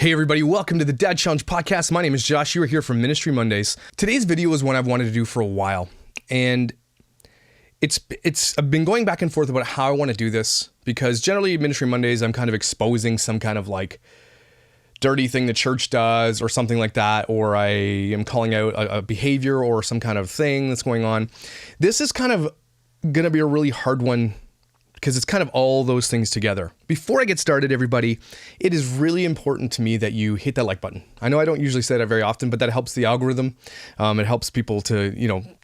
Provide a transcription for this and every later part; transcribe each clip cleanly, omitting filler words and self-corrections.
Hey everybody, welcome to the Dad Challenge podcast. My name is Josh. You are here for Ministry Mondays. Today's video is one I've wanted to do for a while, and I've been going back and forth about how I want to do this, because generally Ministry Mondays I'm kind of exposing some kind of like dirty thing the church does or something like that, or I am calling out a behavior or some kind of thing that's going on. This is kind of gonna be a really hard one because it's kind of all those things together. Before I get started, everybody, it is really important to me that you hit that like button. I know I don't usually say that very often, but that helps the algorithm. It helps people to,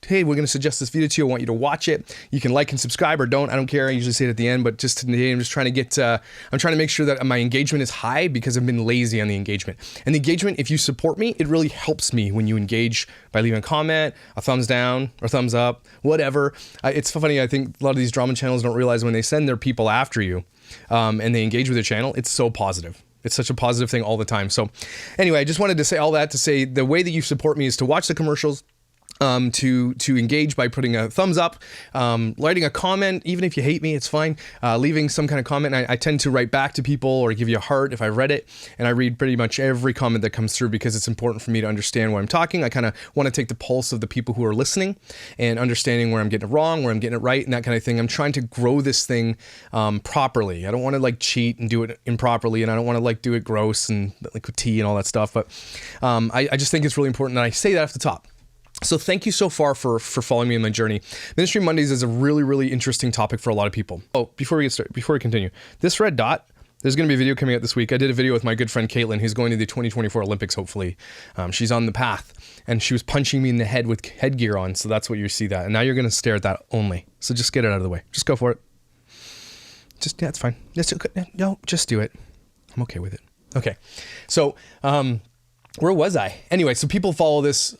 hey, we're going to suggest this video to you. I want you to watch it. You can like and subscribe or don't. I don't care. I usually say it at the end, but just today I'm just trying to get, I'm trying to make sure that my engagement is high because I've been lazy on the engagement. And the engagement, if you support me, it really helps me when you engage by leaving a comment, a thumbs down or thumbs up, whatever. It's funny. I think a lot of these drama channels don't realize when they send their people after you, and they engage with your channel, it's so positive. It's such a positive thing all the time. So anyway, I just wanted to say all that to say the way that you support me is to watch the commercials, to engage by putting a thumbs up, writing a comment, even if you hate me, it's fine, leaving some kind of comment. I tend to write back to people or give you a heart if I read it, and I read pretty much every comment that comes through because it's important for me to understand what I'm talking. I kind of want to take the pulse of the people who are listening and understanding where I'm getting it wrong, where I'm getting it right, and that kind of thing. I'm trying to grow this thing properly. I don't want to like cheat and do it improperly, and I don't want to like do it gross and like with tea and all that stuff, but I just think it's really important, and I say that off the top. So thank you so far for following me in my journey. Ministry Mondays is a really, really interesting topic for a lot of people. Oh, before we continue, this red dot, there's going to be a video coming out this week. I did a video with my good friend Caitlin, who's going to the 2024 Olympics, hopefully. She's on the path, and she was punching me in the head with headgear on, so that's what you see that. And now you're going to stare at that only. So just get it out of the way. Just go for it. Yeah, it's fine. No, just do it. I'm okay with it. Okay. So, where was I? Anyway, so people follow this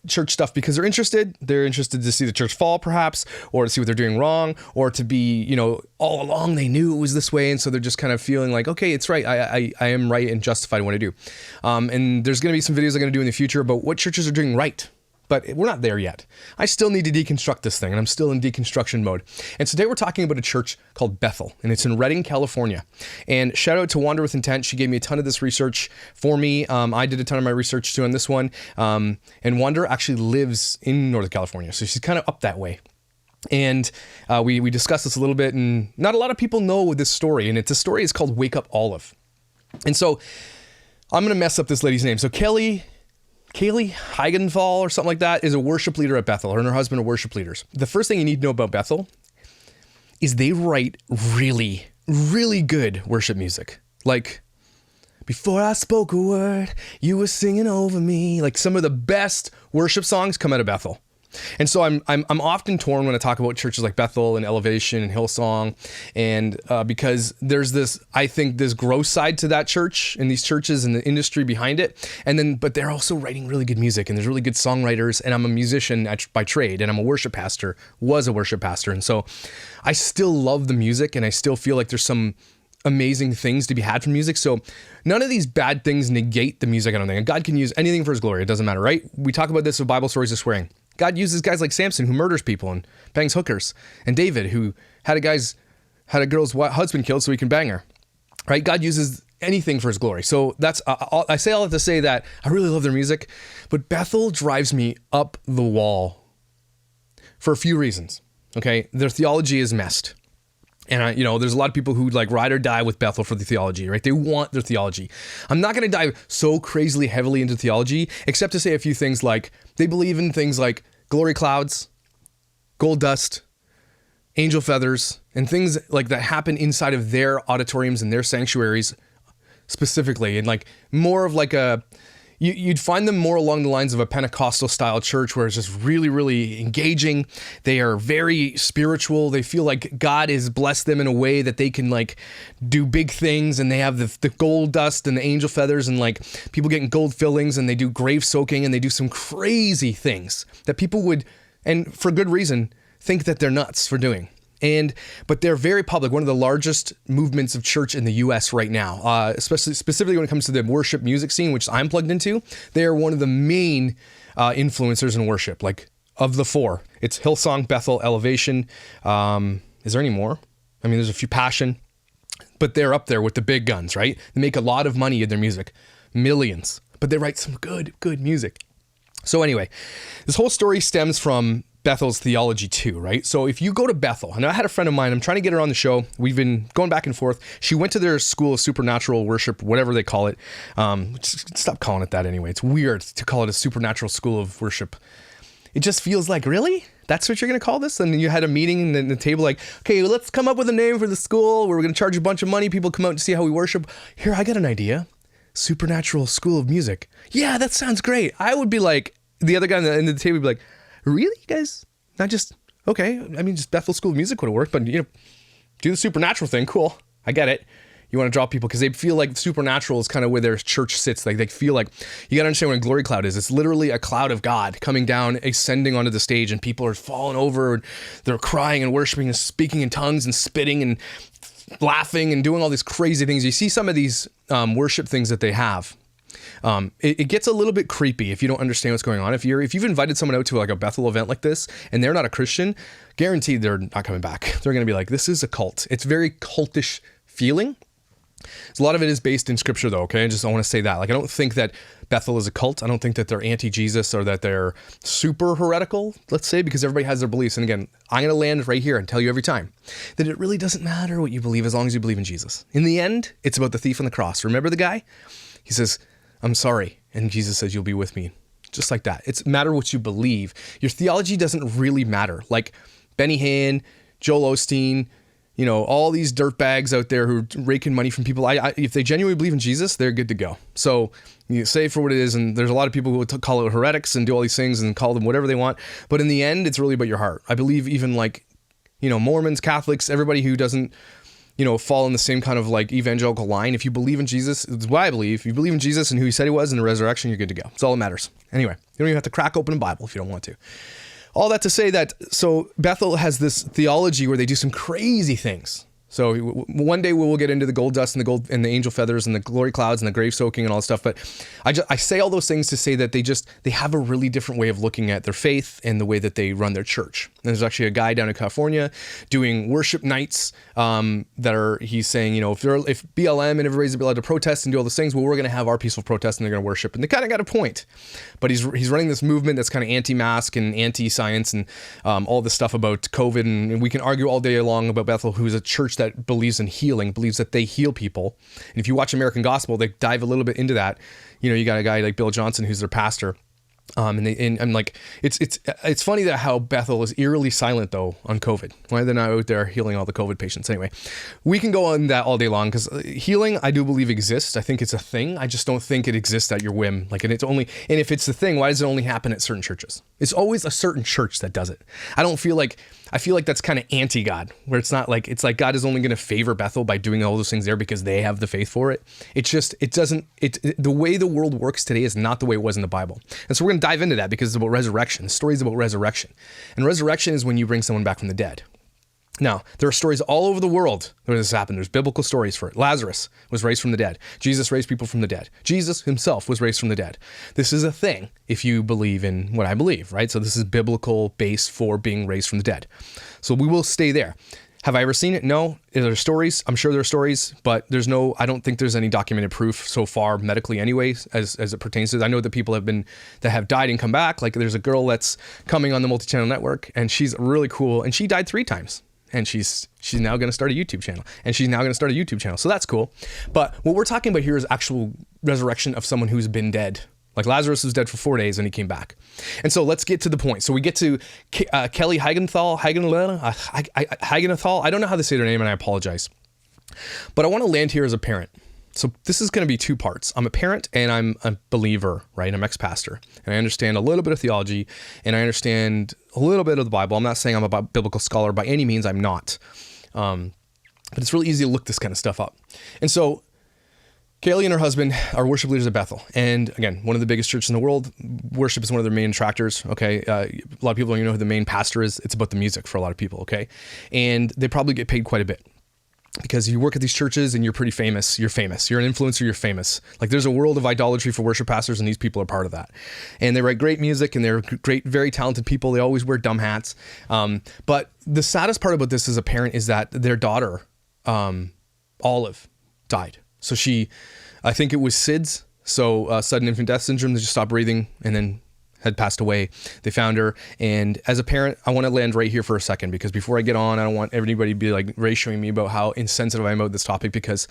church stuff because they're interested. They're interested to see the church fall, perhaps, or to see what they're doing wrong, or to be, all along they knew it was this way, and so they're just kind of feeling like, okay, it's right. I am right and justified in what I do. And there's going to be some videos I'm going to do in the future about what churches are doing right. But we're not there yet. I still need to deconstruct this thing, and I'm still in deconstruction mode. And today we're talking about a church called Bethel, and it's in Redding, California. And shout out to Wander with Intent. She gave me a ton of this research for me. I did a ton of my research too on this one. And Wander actually lives in Northern California, so she's kind of up that way. And we discussed this a little bit, and not a lot of people know this story, and the story is called WakeUpolive. And so I'm going to mess up this lady's name. So Kaylee Heigenthal or something like that is a worship leader at Bethel. Her and her husband are worship leaders. The first thing you need to know about Bethel is they write really, really good worship music. Like, before I spoke a word, you were singing over me. Like, some of the best worship songs come out of Bethel. And so I'm often torn when I talk about churches like Bethel and Elevation and Hillsong, and because there's this, I think, this gross side to that church and these churches and the industry behind it, but they're also writing really good music, and there's really good songwriters, and I'm a musician by trade, and I'm a worship pastor, was a worship pastor, and so I still love the music, and I still feel like there's some amazing things to be had from music. So none of these bad things negate the music, I don't think. And God can use anything for his glory. It doesn't matter, right? We talk about this with Bible stories of swearing. God uses guys like Samson, who murders people and bangs hookers, and David, who had a girl's husband killed so he can bang her, right? God uses anything for his glory. So that's, I say all that to say that I really love their music, but Bethel drives me up the wall for a few reasons, okay? Their theology is messed. And there's a lot of people who like ride or die with Bethel for the theology, right? They want their theology. I'm not going to dive so crazily heavily into theology, except to say a few things like they believe in things like glory clouds, gold dust, angel feathers, and things like that happen inside of their auditoriums and their sanctuaries specifically. And like more of like you'd find them more along the lines of a Pentecostal style church where it's just really, really engaging. They are very spiritual. They feel like God has blessed them in a way that they can like do big things, and they have the gold dust and the angel feathers, and like people getting gold fillings, and they do grave soaking, and they do some crazy things that people would, and for good reason, think that they're nuts for doing. But they're very public, one of the largest movements of church in the US right now, specifically when it comes to the worship music scene, which I'm plugged into. They are one of the main influencers in worship, like of the four. It's Hillsong, Bethel, Elevation. Is there any more? I mean, there's a few, Passion. but they're up there with the big guns, right? They make a lot of money in their music, millions, but they write some good music. So anyway, this whole story stems from Bethel's Theology too, right? So if you go to Bethel, and I had a friend of mine, I'm trying to get her on the show. We've been going back and forth. She went to their school of supernatural worship, whatever they call it. Stop calling it that anyway. It's weird to call it a supernatural school of worship. It just feels like, really? That's what you're going to call this? And you had a meeting and the table like, okay, well, let's come up with a name for the school where we're going to charge a bunch of money. People come out and see how we worship. Here, I got an idea. Supernatural School of Music. Yeah, that sounds great. I would be like, the other guy on the end of the table would be like, really, you guys? Not just, okay, I mean, just Bethel School of Music would have worked, but, do the supernatural thing. Cool. I get it. You want to draw people because they feel like supernatural is kind of where their church sits. Like they feel like, you got to understand what a glory cloud is. It's literally a cloud of God coming down, ascending onto the stage, and people are falling over. And they're crying and worshiping and speaking in tongues and spitting and laughing and doing all these crazy things. You see some of these worship things that they have. It gets a little bit creepy if you don't understand what's going on. If you've invited someone out to like a Bethel event like this and they're not a Christian, guaranteed they're not coming back. They're going to be like, this is a cult. It's very cultish feeling. A lot of it is based in scripture though, okay? I want to say that. Like, I don't think that Bethel is a cult. I don't think that they're anti-Jesus or that they're super heretical, let's say, because everybody has their beliefs. And again, I'm going to land right here and tell you every time that it really doesn't matter what you believe as long as you believe in Jesus. In the end, it's about the thief on the cross. Remember the guy? He says, I'm sorry. And Jesus says, you'll be with me. Just like that. It's matter what you believe. Your theology doesn't really matter. Like Benny Hinn, Joel Osteen, all these dirtbags out there who are raking money from people. If they genuinely believe in Jesus, they're good to go. So you say it for what it is. And there's a lot of people who would call it heretics and do all these things and call them whatever they want. But in the end, it's really about your heart. I believe even like, Mormons, Catholics, everybody who doesn't, fall in the same kind of like evangelical line. If you believe in Jesus, it's what I believe. If you believe in Jesus and who he said he was and the resurrection, you're good to go. It's all that matters. Anyway, you don't even have to crack open a Bible if you don't want to. All that to say that, so Bethel has this theology where they do some crazy things. So one day we will get into the gold dust and the angel feathers and the glory clouds and the grave soaking and all that stuff. But I say all those things to say that they have a really different way of looking at their faith and the way that they run their church. And there's actually a guy down in California doing worship nights he's saying, if BLM and everybody's allowed to protest and do all those things, well, we're going to have our peaceful protest and they're going to worship. And they kind of got a point. But he's running this movement that's kind of anti-mask and anti-science and all this stuff about COVID. And we can argue all day long about Bethel, who's a church that believes in healing, believes that they heal people. And if you watch American Gospel, they dive a little bit into that. You got a guy like Bill Johnson, who's their pastor. And like, it's funny that how Bethel is eerily silent though on COVID. Why they're not out there healing all the COVID patients. Anyway, we can go on that all day long because healing, I do believe exists. I think it's a thing. I just don't think it exists at your whim. And if it's the thing, why does it only happen at certain churches? It's always a certain church that does it. I feel like that's kind of anti-God, where it's like God is only going to favor Bethel by doing all those things there because they have the faith for it. The way the world works today is not the way it was in the Bible. And so we're going to dive into that because it's about resurrection. The story is about resurrection. And resurrection is when you bring someone back from the dead. Now, there are stories all over the world where this happened. There's biblical stories for it. Lazarus was raised from the dead. Jesus raised people from the dead. Jesus himself was raised from the dead. This is a thing if you believe in what I believe, right? So this is biblical base for being raised from the dead. So we will stay there. Have I ever seen it? No. Are there stories? I'm sure there are stories, but I don't think there's any documented proof so far medically anyway, as it pertains to this. I know that people that have died and come back. Like there's a girl that's coming on the multi-channel network and she's really cool and she died 3 times. And she's now going to start a YouTube channel. And she's now going to start a YouTube channel. So that's cool. But what we're talking about here is actual resurrection of someone who's been dead. Like Lazarus was dead for 4 days and he came back. And so let's get to the point. So we get to Kelly Haggenthal. I don't know how to say their name and I apologize. But I want to land here as a parent. So this is going to be 2 parts. I'm a parent and I'm a believer, right? I'm ex-pastor and I understand a little bit of theology and I understand a little bit of the Bible. I'm not saying I'm a biblical scholar by any means. I'm not. But it's really easy to look this kind of stuff up. And so Kaylee and her husband are worship leaders at Bethel. And again, one of the biggest churches in the world. Worship is one of their main attractors. Okay. A lot of people don't even know who the main pastor is. It's about the music for a lot of people. Okay. And they probably get paid quite a bit. Because you work at these churches and you're pretty famous. You're famous. You're an influencer. You're famous. Like there's a world of idolatry for worship pastors and these people are part of that. And they write great music and they're great, very talented people. They always wear dumb hats. But the saddest part about this as a parent is that their daughter, Olive, died. So I think it was SIDS, so sudden infant death syndrome. They just stopped breathing and then had passed away. They found her. And as a parent, I want to land right here for a second, because before I get on, I don't want everybody to be like ratioing me about how insensitive I am about this topic, because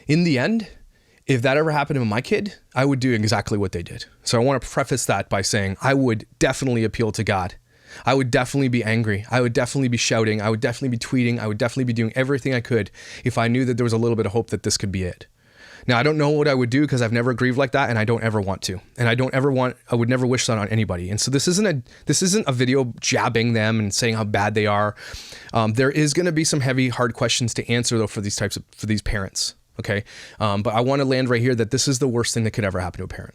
in the end, if that ever happened to my kid, I would do exactly what they did. So I want to preface that by saying I would definitely appeal to God. I would definitely be angry. I would definitely be shouting. I would definitely be tweeting. I would definitely be doing everything I could if I knew that there was a little bit of hope that this could be it. Now, I don't know what I would do, because I've never grieved like that, and I don't ever want to. And I would never wish that on anybody. And so this isn't a video jabbing them and saying how bad they are. There is going to be some heavy, hard questions to answer though for these parents. Okay. But I want to land right here that this is the worst thing that could ever happen to a parent.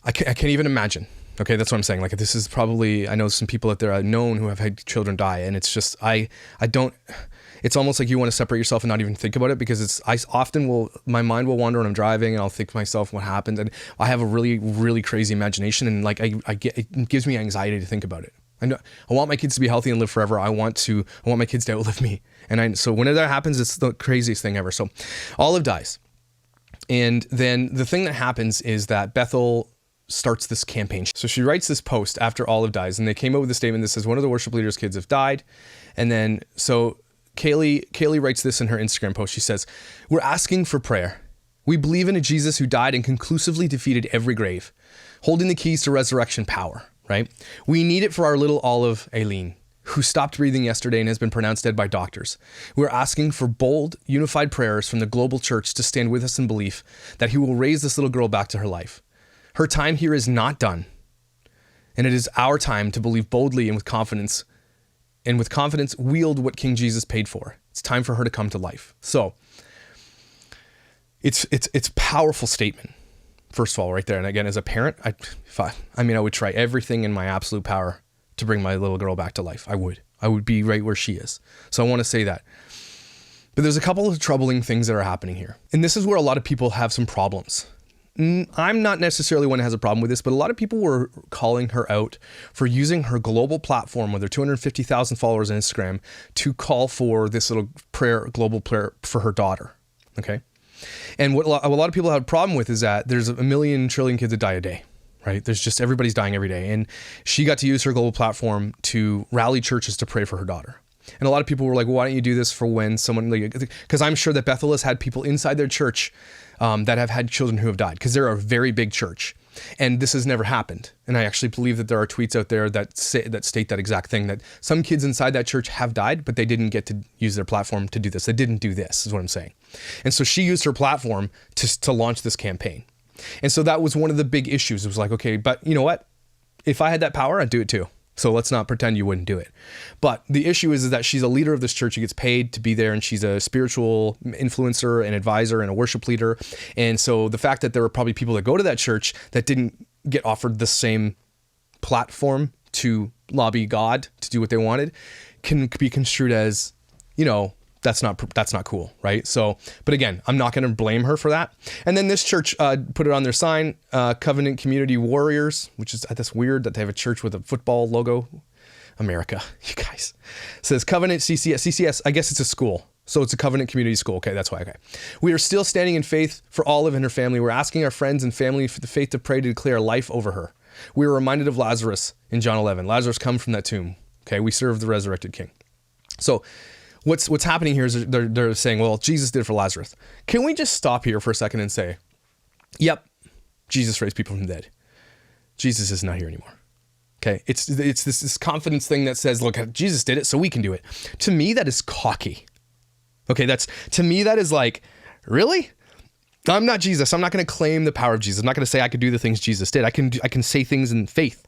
I can't even imagine. Okay, that's what I'm saying. Like, this is probably, I know some people out there I've known who have had children die, and it's just, it's almost like you want to separate yourself and not even think about it, because my mind will wander when I'm driving, and I'll think to myself what happened, and I have a really, really crazy imagination, and like, it gives me anxiety to think about it. I want my kids to be healthy and live forever. I want my kids to outlive me. So whenever that happens, it's the craziest thing ever. So Olive dies. And then the thing that happens is that Bethel starts this campaign. So she writes this post after Olive dies, and they came up with a statement that says one of the worship leaders' kids have died. And then, so Kaylee writes this in her Instagram post. She says, "We're asking for prayer. We believe in a Jesus who died and conclusively defeated every grave, holding the keys to resurrection power, right? We need it for our little Olive Aileen, who stopped breathing yesterday and has been pronounced dead by doctors. We're asking for bold, unified prayers from the global church to stand with us in belief that he will raise this little girl back to her life. Her time here is not done, and it is our time to believe boldly and with confidence wield what King Jesus paid for. It's time for her to come to life." So it's a powerful statement, first of all, right there. And again, as a parent, I would try everything in my absolute power to bring my little girl back to life. I would be right where she is. So I want to say that. But there's a couple of troubling things that are happening here. And this is where a lot of people have some problems. I'm not necessarily one that has a problem with this, but a lot of people were calling her out for using her global platform with her 250,000 followers on Instagram to call for this little global prayer for her daughter. Okay. And what a lot of people have a problem with is that there's a million trillion kids that die a day, right? There's just, everybody's dying every day. And she got to use her global platform to rally churches to pray for her daughter. And a lot of people were like, well, why don't you do this for when someone, because I'm sure that Bethel has had people inside their church that have had children who have died, because they're a very big church, and this has never happened. And I actually believe that there are tweets out there that state that exact thing, that some kids inside that church have died, but they didn't get to use their platform to do this. They didn't do this, is what I'm saying. And so she used her platform to launch this campaign. And so that was one of the big issues. It was like, okay, but you know what? If I had that power, I'd do it too. So let's not pretend you wouldn't do it. But the issue is that she's a leader of this church. She gets paid to be there, and she's a spiritual influencer and advisor and a worship leader. And so the fact that there were probably people that go to that church that didn't get offered the same platform to lobby God to do what they wanted can be construed as, that's not cool, right? So, but again, I'm not going to blame her for that. And then this church put it on their sign, Covenant Community Warriors, which is, that's weird that they have a church with a football logo. America, you guys. It says Covenant CCS, I guess it's a school. So it's a Covenant Community School. Okay, that's why. Okay. "We are still standing in faith for Olive and her family. We're asking our friends and family for the faith to pray to declare life over her. We were reminded of Lazarus in John 11. Lazarus come from that tomb. Okay, we serve the resurrected King." So what's happening here is they're saying, well, Jesus did it for Lazarus. Can we just stop here for a second and say, yep, Jesus raised people from the dead. Jesus is not here anymore. Okay, it's this confidence thing that says, look, Jesus did it, so we can do it. To me, that is cocky. Okay, to me that is like, really? I'm not Jesus. I'm not going to claim the power of Jesus. I'm not going to say I could do the things Jesus did. I can say things in faith.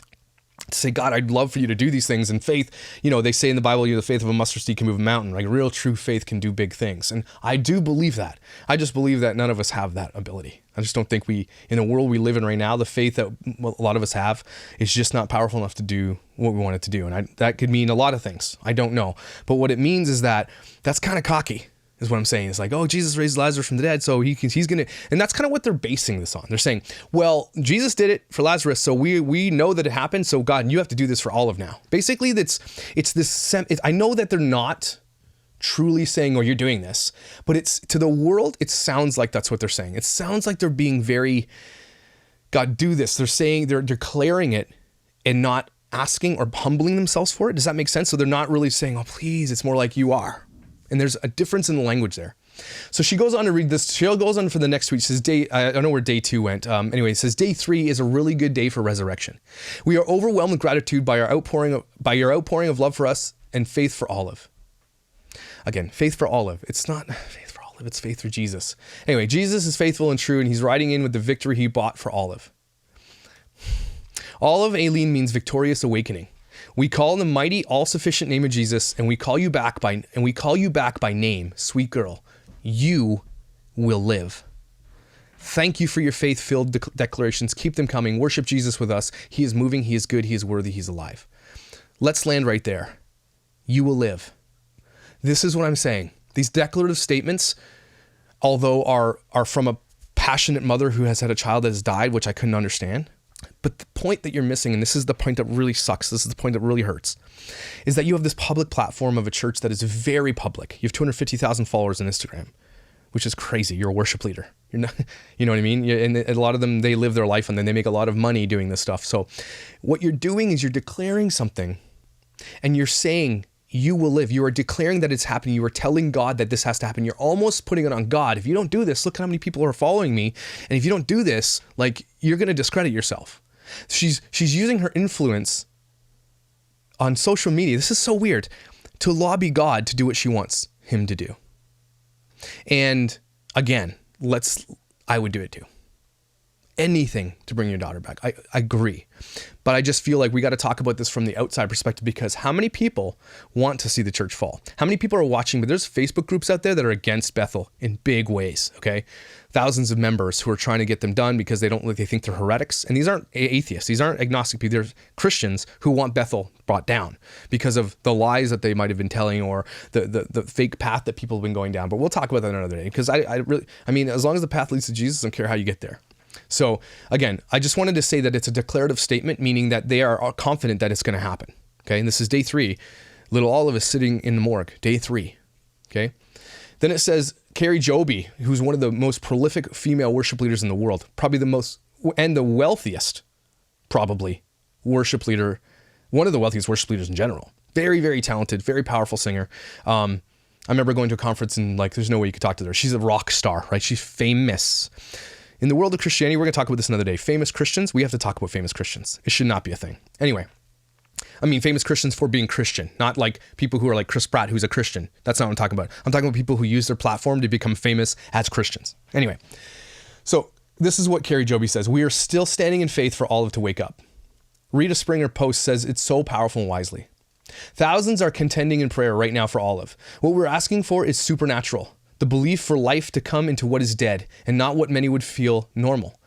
To say, God, I'd love for you to do these things in faith. They say in the Bible, the faith of a mustard seed can move a mountain. Like, real true faith can do big things. And I do believe that. I just believe that none of us have that ability. I just don't think in the world we live in right now, the faith that a lot of us have is just not powerful enough to do what we want it to do. And that could mean a lot of things. I don't know. But what it means is that's kind of cocky. Is what I'm saying. It's like, oh, Jesus raised Lazarus from the dead, so he's going to, and that's kind of what they're basing this on. They're saying, well, Jesus did it for Lazarus, so we know that it happened, so God, you have to do this for Olive now. Basically, I know that they're not truly saying, oh, you're doing this. But it's to the world, it sounds like that's what they're saying. It sounds like they're being very, God, do this. They're declaring it and not asking or humbling themselves for it. Does that make sense? So they're not really saying, oh, please. It's more like you are. And there's a difference in the language there. So she goes on to read this. She goes on for the next week. She says, I don't know where day 2 went. Anyway, it says day 3 is a really good day for resurrection. We are overwhelmed with gratitude by your outpouring of love for us and faith for Olive. Again, faith for Olive. It's not faith for Olive. It's faith for Jesus. Anyway, Jesus is faithful and true, and he's riding in with the victory he bought for Olive. Olive, Aileen, means victorious awakening. We call on the mighty, all-sufficient name of Jesus, and we call you back by name, sweet girl. You will live. Thank you for your faith-filled declarations. Keep them coming. Worship Jesus with us. He is moving. He is good. He is worthy. He's alive. Let's land right there. You will live. This is what I'm saying. These declarative statements, although are from a passionate mother who has had a child that has died, which I couldn't understand. But the point that you're missing, and this is the point that really sucks, this is the point that really hurts, is that you have this public platform of a church that is very public. You have 250,000 followers on Instagram, which is crazy. You're a worship leader. You're not, you know what I mean? And a lot of them, they live their life and then they make a lot of money doing this stuff. So what you're doing is you're declaring something and you're saying you will live. You are declaring that it's happening. You are telling God that this has to happen. You're almost putting it on God. If you don't do this, look how many people are following me. And if you don't do this, like, you're going to discredit yourself. She's using her influence on social media. This is so weird, to lobby God to do what she wants him to do. And again, I would do it too. Anything to bring your daughter back. I agree. But I just feel like we got to talk about this from the outside perspective, because how many people want to see the church fall? How many people are watching? But there's Facebook groups out there that are against Bethel in big ways, okay? Thousands of members who are trying to get them done because they think they're heretics. And these aren't atheists. These aren't agnostic people. They're Christians who want Bethel brought down because of the lies that they might have been telling or the fake path that people have been going down. But we'll talk about that another day, because I mean, as long as the path leads to Jesus, I don't care how you get there. So again, I just wanted to say that it's a declarative statement, meaning that they are confident that it's going to happen. Okay. And this is day 3. Little Olive is sitting in the morgue, day 3. Okay. Then it says Carrie Joby, who's one of the most prolific female worship leaders in the world, probably the most, and the wealthiest, probably, worship leader, one of the wealthiest worship leaders in general. Very, very talented, very powerful singer. I remember going to a conference and there's no way you could talk to her. She's a rock star, right? She's famous. In the world of Christianity, we're going to talk about this another day. Famous Christians, we have to talk about famous Christians. It should not be a thing. Anyway, I mean famous Christians for being Christian, not like people who are like Chris Pratt, who's a Christian. That's not what I'm talking about. I'm talking about people who use their platform to become famous as Christians. Anyway, so this is what Carrie Joby says. We are still standing in faith for Olive to wake up. Rita Springer Post says it's so powerful and wisely. Thousands are contending in prayer right now for Olive. What we're asking for is supernatural. The belief for life to come into what is dead and not what many would feel normal.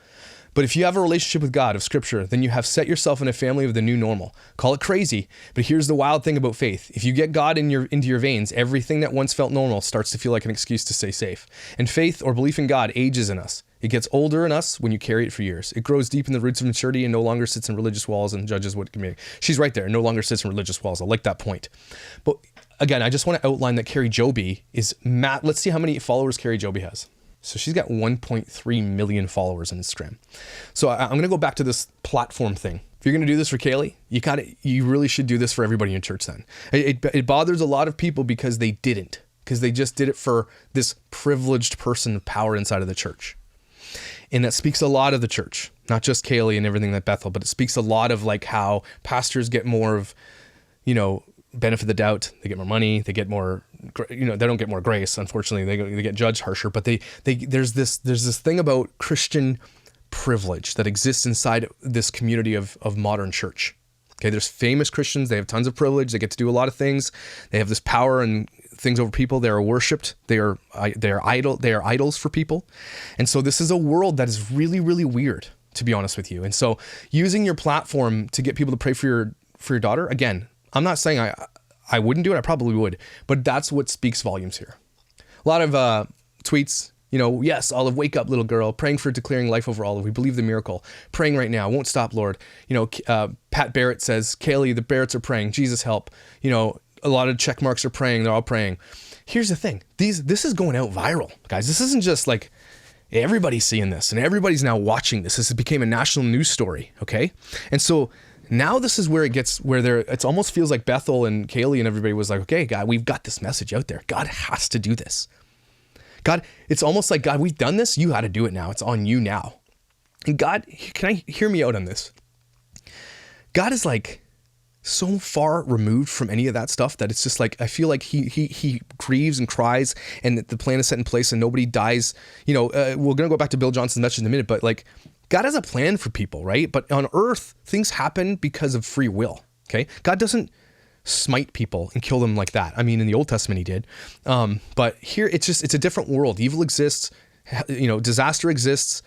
But if you have a relationship with God of Scripture, then you have set yourself in a family of the new normal. Call it crazy, but here's the wild thing about faith. If you get God into your veins, everything that once felt normal starts to feel like an excuse to stay safe. And faith or belief in God ages in us. It gets older in us when you carry it for years. It grows deep in the roots of maturity and no longer sits in religious walls and judges what can be. She's right there. No longer sits in religious walls. I like that point. But again, I just want to outline that Carrie Joby is let's see how many followers Carrie Joby has. So she's got 1.3 million followers on Instagram. So I'm going to go back to this platform thing. If you're going to do this for Kaylee, you really should do this for everybody in your church then. It bothers a lot of people because they didn't, because they just did it for this privileged person of power inside of the church. And that speaks a lot of the church, not just Kaylee and everything at Bethel, but it speaks a lot of how pastors get more of, benefit of the doubt. They get more money. They get more, they don't get more grace. Unfortunately, they get judged harsher. But there's this thing about Christian privilege that exists inside this community of modern church. Okay, there's famous Christians. They have tons of privilege. They get to do a lot of things. They have this power and things over people. They are worshipped. They are idols for people. And so this is a world that is really, really weird, to be honest with you. And so using your platform to get people to pray for your daughter, again, I'm not saying I wouldn't do it. I probably would, but that's what speaks volumes here. A lot of tweets, yes, Olive, wake up, little girl, praying for declaring life over Olive. We believe the miracle. Praying right now. Won't stop, Lord. Pat Barrett says, Kaylee, the Barretts are praying. Jesus help. A lot of check marks are praying. They're all praying. here's the thing. This is going out viral, guys. This isn't just like everybody's seeing this and everybody's now watching this. This became a national news story, okay? And so now this is where it almost feels like Bethel and Kaylee and everybody was like, okay, God, we've got this message out there. God has to do this. God, it's almost like, God, we've done this. You got to do it now. It's on you now. And God, can I hear me out on this? God is like so far removed from any of that stuff that it's just like, I feel like he grieves and cries and the plan is set in place and nobody dies. You know, we're going to go back to Bill Johnson's message in a minute, but like God has a plan for people, right? But on earth, things happen because of free will. Okay. God doesn't smite people and kill them like that. I mean, in the Old Testament he did. But here it's a different world. Evil exists, you know, disaster exists,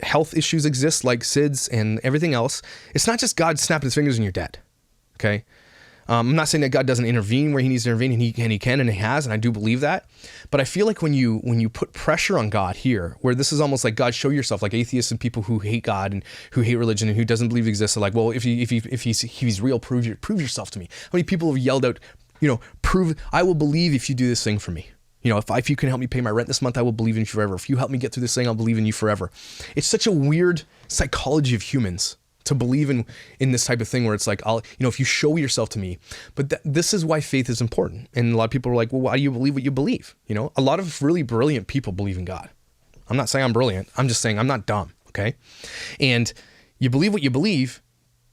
health issues exist like SIDS and everything else. It's not just God snapping his fingers and you're dead. Okay. I'm not saying that God doesn't intervene where he needs to intervene, and he can, and he has, and I do believe that. But I feel like when you put pressure on God here, where this is almost like, God, show yourself, like atheists and people who hate God and who hate religion and who doesn't believe he exists are like, well, if he's real, prove yourself to me. How many people have yelled out, you know, I will believe if you do this thing for me. You know, if you can help me pay my rent this month, I will believe in you forever. If you help me get through this thing, I'll believe in you forever. It's such a weird psychology of humans to believe in this type of thing where it's like, if you show yourself to me. But this is why faith is important. And a lot of people are like, well, why do you believe what you believe? You know, a lot of really brilliant people believe in God. I'm not saying I'm brilliant. I'm just saying I'm not dumb. Okay. And you believe what you believe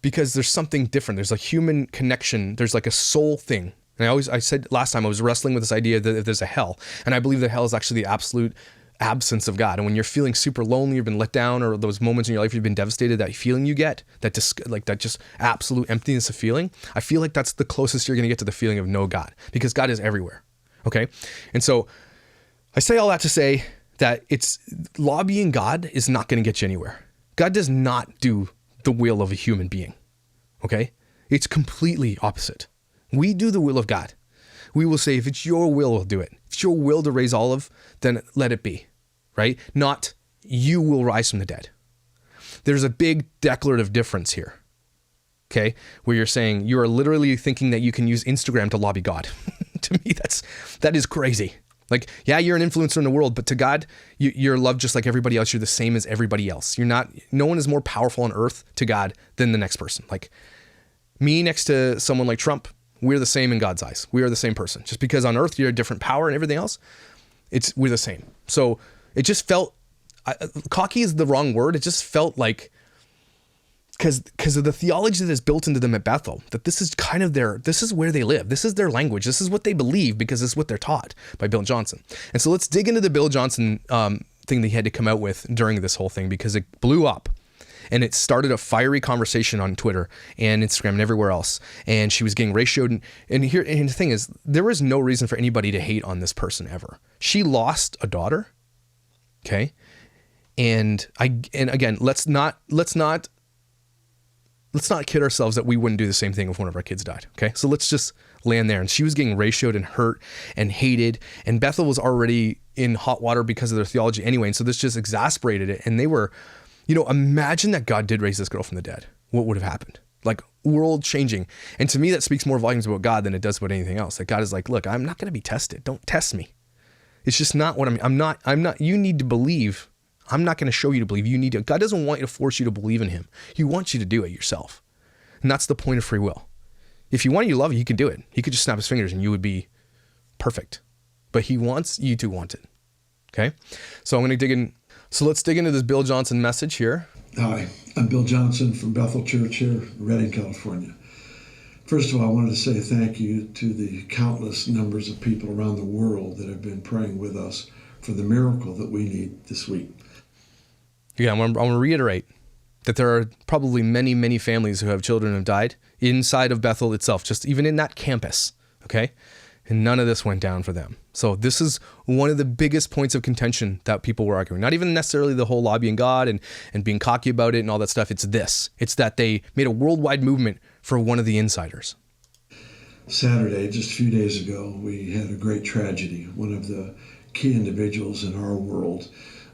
because there's something different. There's a human connection. There's like a soul thing. And I said last time I was wrestling with this idea that there's a hell. And I believe that hell is actually the absolute absence of God. And when you're feeling super lonely, you've been let down, or those moments in your life you've been devastated, that feeling you get, that just absolute emptiness of feeling, I feel like that's the closest you're going to get to the feeling of no God, because God is everywhere. Okay. And so I say all that to say that it's lobbying God is not going to get you anywhere. God does not do the will of a human being. Okay. It's completely opposite. We do the will of God. We will say, if it's your will, we'll do it. If it's your will to raise Olive, then let it be, right? Not you will rise from the dead. There's a big declarative difference here, okay? Where you're saying, you are literally thinking that you can use Instagram to lobby God. To me, that is crazy. Like, yeah, you're an influencer in the world, but to God, you're loved just like everybody else. You're the same as everybody else. No one is more powerful on earth to God than the next person. Like me next to someone like Trump, we're the same in God's eyes. We are the same person. Just because on earth you're a different power and everything else, we're the same. So it just felt, cocky is the wrong word. It just felt like, because of the theology that is built into them at Bethel, that this is kind of this is where they live. This is their language. This is what they believe because this is what they're taught by Bill Johnson. And so let's dig into the Bill Johnson thing that he had to come out with during this whole thing, because it blew up. And it started a fiery conversation on Twitter and Instagram and everywhere else. And she was getting ratioed. And the thing is, there was no reason for anybody to hate on this person ever. She lost a daughter. Okay. And again, let's not kid ourselves that we wouldn't do the same thing if one of our kids died. Okay. So let's just land there. And she was getting ratioed and hurt and hated. And Bethel was already in hot water because of their theology anyway. And so this just exasperated it. And they were, imagine that God did raise this girl from the dead. What would have happened? Like, world changing. And to me, that speaks more volumes about God than it does about anything else. That God is like, look, I'm not going to be tested. Don't test me. It's just not what I'm not, you need to believe. I'm not going to show you to believe. You need to, God doesn't want you to force you to believe in him. He wants you to do it yourself. And that's the point of free will. If he wanted you to love it, he could do it. He could just snap his fingers and you would be perfect. But he wants you to want it. Okay. So I'm going to dig in. So let's dig into this Bill Johnson message here. Hi, I'm Bill Johnson from Bethel Church here, Redding, California. First of all, I wanted to say thank you to the countless numbers of people around the world that have been praying with us for the miracle that we need this week. Yeah, I'm going to reiterate that there are probably many, many families who have children who have died inside of Bethel itself, just even in that campus, okay? And none of this went down for them. So this is one of the biggest points of contention that people were arguing. Not even necessarily the whole lobbying God and being cocky about it and all that stuff. It's this. It's that they made a worldwide movement for one of the insiders. Saturday, just a few days ago, we had a great tragedy. One of the key individuals in our world,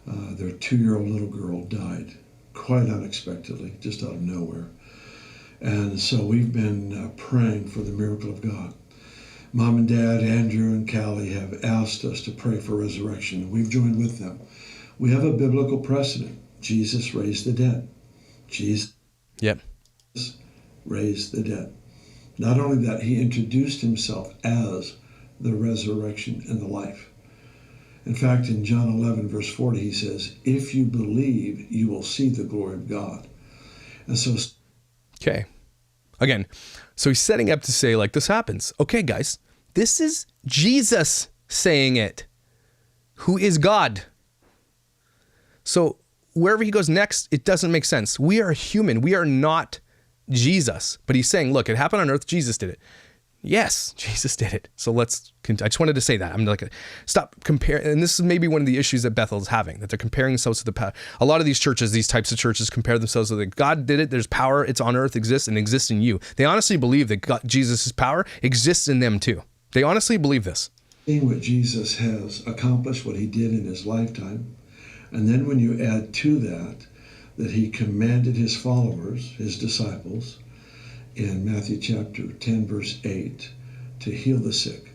their 2-year-old little girl died quite unexpectedly, just out of nowhere. And so we've been praying for the miracle of God. Mom and Dad, Andrew and Callie, have asked us to pray for resurrection. We've joined with them. We have a biblical precedent. Jesus raised the dead. Jesus Yep. raised the dead. Not only that, he introduced himself as the resurrection and the life. In fact, in John 11, verse 40, he says, if you believe, you will see the glory of God. And so... Okay. Again, so he's setting up to say, like, this happens. Okay, guys, this is Jesus saying it, who is God. So wherever he goes next, it doesn't make sense. We are human. We are not Jesus. But he's saying, look, it happened on earth. Jesus did it. Yes, Jesus did it. So I just wanted to say that. I'm like, stop comparing. And this is maybe one of the issues that Bethel is having, that they're comparing themselves to the power. A lot of these churches, these types of churches, compare themselves to the God did it. There's power. It's on earth, exists, and exists in you. They honestly believe that Jesus' power exists in them too. They honestly believe this. Seeing what Jesus has accomplished, what he did in his lifetime, and then when you add to that he commanded his followers, his disciples, in Matthew chapter 10, verse 8, to heal the sick,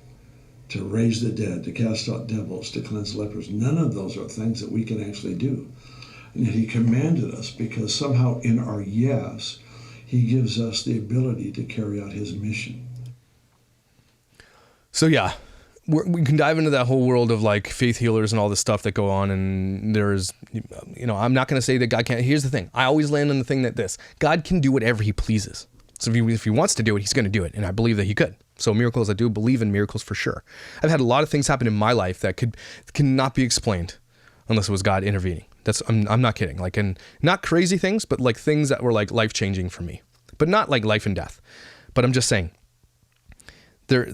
to raise the dead, to cast out devils, to cleanse lepers. None of those are things that we can actually do. And yet he commanded us because somehow in our yes, he gives us the ability to carry out his mission. So yeah, we can dive into that whole world of like faith healers and all this stuff that go on. And there's, I'm not going to say that God can't. Here's the thing. I always land on the thing that God can do whatever he pleases. So if he wants to do it, he's going to do it. And I believe that he could. So miracles, I do believe in miracles for sure. I've had a lot of things happen in my life that cannot be explained unless it was God intervening. I'm not kidding. Like, and not crazy things, but like things that were like life-changing for me, but not like life and death. But I'm just saying, they're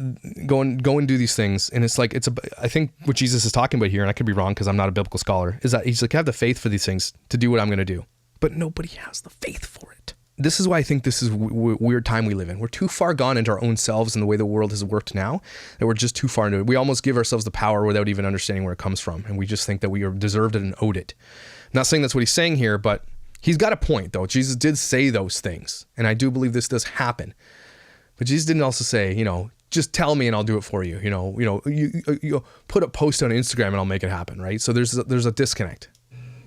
go and do these things. And it's like, I think what Jesus is talking about here, and I could be wrong because I'm not a biblical scholar, is that he's like, have the faith for these things to do what I'm going to do. But nobody has the faith for it. This is why I think this is weird time we live in. We're too far gone into our own selves and the way the world has worked now that we're just too far into it. We almost give ourselves the power without even understanding where it comes from. And we just think that we are deserved it and owed it. I'm not saying that's what he's saying here, but he's got a point though. Jesus did say those things. And I do believe this does happen. But Jesus didn't also say, just tell me and I'll do it for you. You put a post on Instagram and I'll make it happen, right? So there's a disconnect.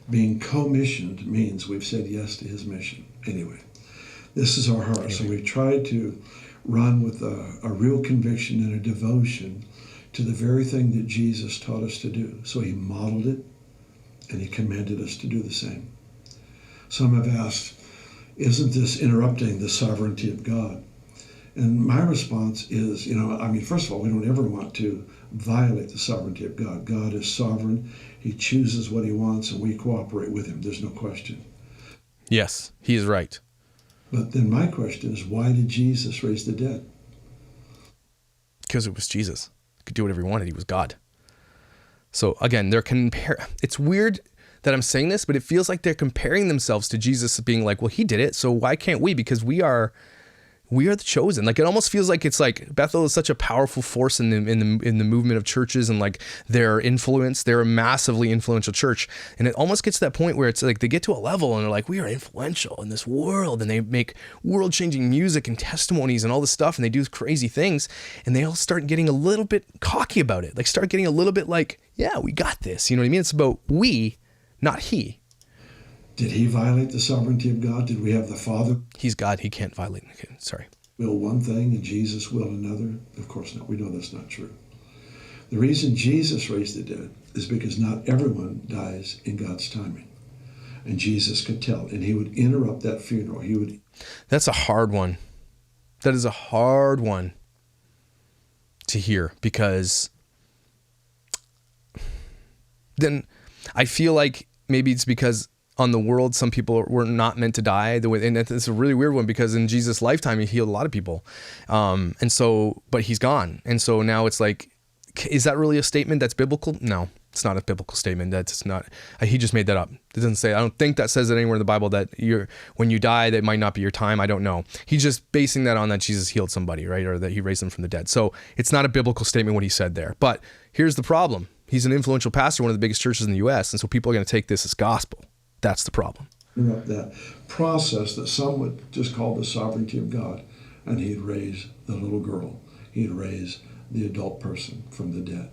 Being commissioned means we've said yes to his mission. Anyway. This is our heart. So we try to run with a real conviction and a devotion to the very thing that Jesus taught us to do. So he modeled it and he commanded us to do the same. Some have asked, isn't this interrupting the sovereignty of God? And my response is, first of all, we don't ever want to violate the sovereignty of God. God is sovereign. He chooses what he wants and we cooperate with him. There's no question. Yes, he is right. But then my question is, why did Jesus raise the dead? Because it was Jesus. He could do whatever he wanted. He was God. So again, it's weird that I'm saying this, but it feels like they're comparing themselves to Jesus being like, well, he did it, so why can't we? Because we are the chosen. Like, it almost feels like it's like Bethel is such a powerful force in the movement of churches and like their influence. They're a massively influential church. And it almost gets to that point where it's like they get to a level and they're like, we are influential in this world. And they make world changing music and testimonies and all this stuff. And they do crazy things. And they all start getting a little bit cocky about it. Like start getting a little bit like, yeah, we got this. You know what I mean? It's about we, not he. Did he violate the sovereignty of God? Did we have the Father? He's God. He can't violate. Okay, sorry. Will one thing and Jesus will another? Of course not. We know that's not true. The reason Jesus raised the dead is because not everyone dies in God's timing. And Jesus could tell, and he would interrupt that funeral. That's a hard one. That is a hard one to hear, because then I feel like maybe it's because on the world, some people were not meant to die. And it's a really weird one because in Jesus' lifetime, he healed a lot of people. But he's gone. And so now it's like, is that really a statement that's biblical? No, it's not a biblical statement. That's not, he just made that up. It doesn't say, I don't think that says it anywhere in the Bible that when you die, that might not be your time. I don't know. He's just basing that on that Jesus healed somebody, right? Or that he raised them from the dead. So it's not a biblical statement what he said there. But here's the problem. He's an influential pastor, one of the biggest churches in the U.S. And so people are going to take this as gospel. That's the problem. That process that some would just call the sovereignty of God. And he'd raise the little girl. He'd raise the adult person from the dead.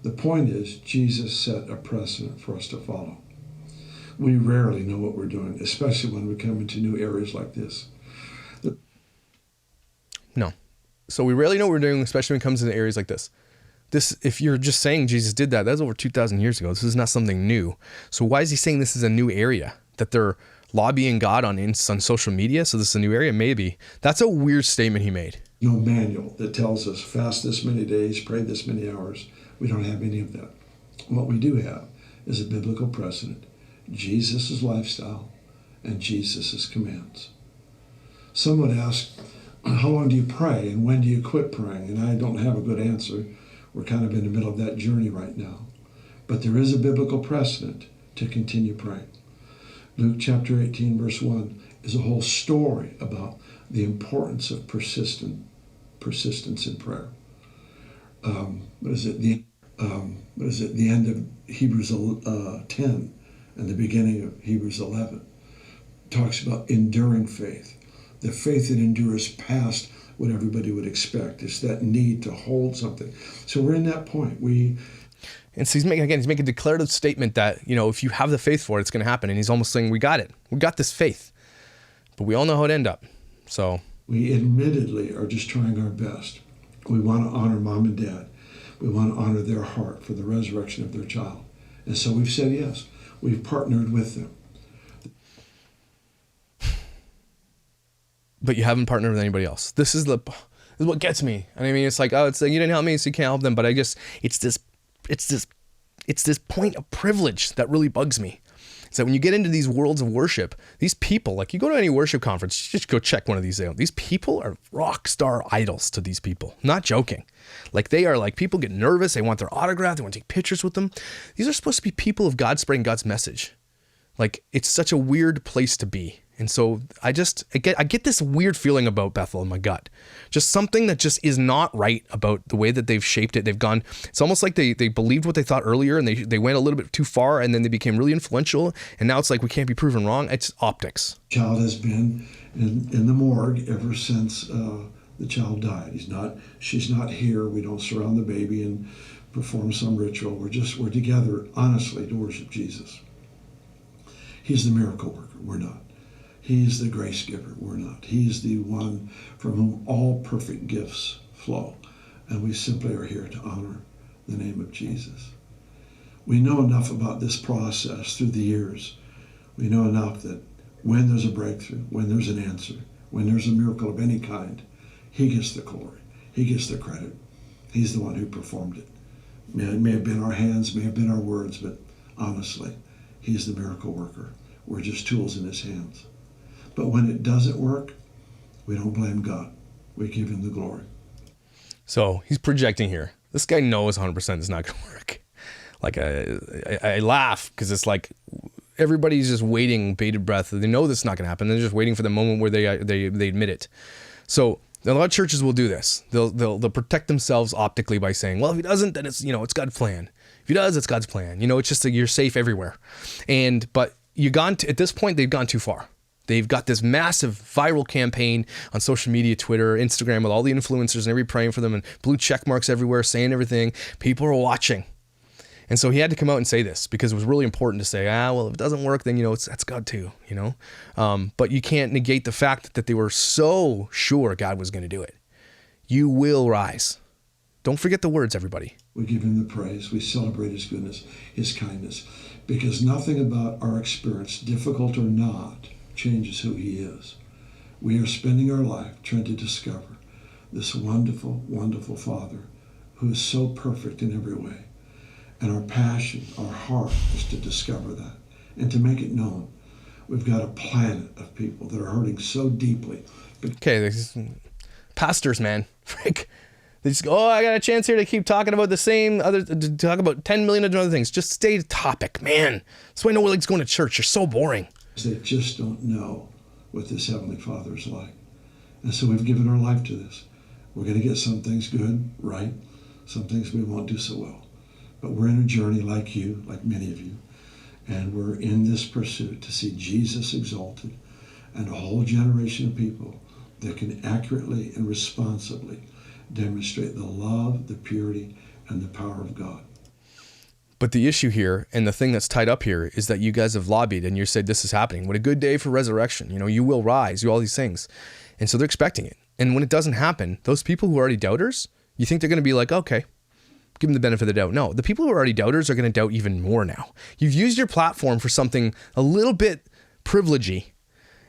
The point is, Jesus set a precedent for us to follow. We rarely know what we're doing, especially when we come into new areas like this. No. So we rarely know what we're doing, especially when it comes into areas like this. If you're just saying Jesus did that, that's over 2,000 years ago. This is not something new. So why is he saying this is a new area? That they're lobbying God on social media? So this is a new area? Maybe. That's a weird statement he made. No manual that tells us fast this many days, pray this many hours. We don't have any of that. What we do have is a biblical precedent, Jesus' lifestyle and Jesus' commands. Some would ask, how long do you pray and when do you quit praying? And I don't have a good answer. We're kind of in the middle of that journey right now. But there is a biblical precedent to continue praying. Luke chapter 18, verse 1 is a whole story about the importance of persistence in prayer. The end of Hebrews 10 and the beginning of Hebrews 11 talks about enduring faith. The faith that endures past what everybody would expect. It's that need to hold something. So we're in that point. And so he's making a declarative statement that, if you have the faith for it, it's going to happen. And he's almost saying, we got it. We got this faith. But we all know how it end up. So we admittedly are just trying our best. We want to honor mom and dad. We want to honor their heart for the resurrection of their child. And so we've said yes. We've partnered with them. But you haven't partnered with anybody else. This is what gets me. And I mean, it's like, you didn't help me, so you can't help them. But I guess it's this point of privilege that really bugs me. Is that when you get into these worlds of worship, these people, like you go to any worship conference, just go check one of these out. These people are rock star idols to these people. Not joking. Like they are like, people get nervous. They want their autograph. They want to take pictures with them. These are supposed to be people of God spreading God's message. Like it's such a weird place to be. And so I get this weird feeling about Bethel in my gut. Just something that just is not right about the way that they've shaped it. They've gone, it's almost like they believed what they thought earlier and they went a little bit too far and then they became really influential. And now it's like, we can't be proven wrong. It's optics. Child has been in the morgue ever since the child died. She's not here. We don't surround the baby and perform some ritual. We're together honestly to worship Jesus. He's the miracle worker. We're not. He's the grace giver. We're not. He's the one from whom all perfect gifts flow. And we simply are here to honor the name of Jesus. We know enough about this process through the years. We know enough that when there's a breakthrough, when there's an answer, when there's a miracle of any kind, he gets the glory. He gets the credit. He's the one who performed it. It may have been our hands, may have been our words, but honestly, he's the miracle worker. We're just tools in his hands. But when it doesn't work, we don't blame God. We give him the glory. So he's projecting here. This guy knows 100% it's not going to work. Like I laugh because it's like everybody's just waiting bated breath. They know this is not going to happen. They're just waiting for the moment where they admit it. So a lot of churches will do this. They'll protect themselves optically by saying, well, if he doesn't, then it's God's plan. If he does, it's God's plan. It's just like you're safe everywhere. But at this point, they've gone too far. They've got this massive viral campaign on social media, Twitter, Instagram, with all the influencers and everybody praying for them and blue check marks everywhere, saying everything. People are watching. And so he had to come out and say this because it was really important to say, well, if it doesn't work, then, that's God too, But you can't negate the fact that they were so sure God was going to do it. You will rise. Don't forget the words, everybody. We give him the praise. We celebrate his goodness, his kindness, because nothing about our experience, difficult or not, changes who he is. We are spending our life trying to discover this wonderful, wonderful Father who is so perfect in every way. And our passion, our heart is to discover that and to make it known. We've got a planet of people that are hurting so deeply. Okay, pastors, man. Frick. They just go, I got a chance here to keep talking about to talk about 10 million other things. Just stay topic, man. That's why no one likes going to church. You're so boring. They just don't know what this Heavenly Father is like. And so we've given our life to this. We're going to get some things good, right? Some things we won't do so well. But we're in a journey like you, like many of you. And we're in this pursuit to see Jesus exalted and a whole generation of people that can accurately and responsibly demonstrate the love, the purity, and the power of God. But the issue here, and the thing that's tied up here, is that you guys have lobbied and you said this is happening. What a good day for resurrection. You will rise, all these things. And so they're expecting it. And when it doesn't happen, those people who are already doubters, you think they're going to be like, okay, give them the benefit of the doubt. No, the people who are already doubters are going to doubt even more now. You've used your platform for something a little bit privilegey,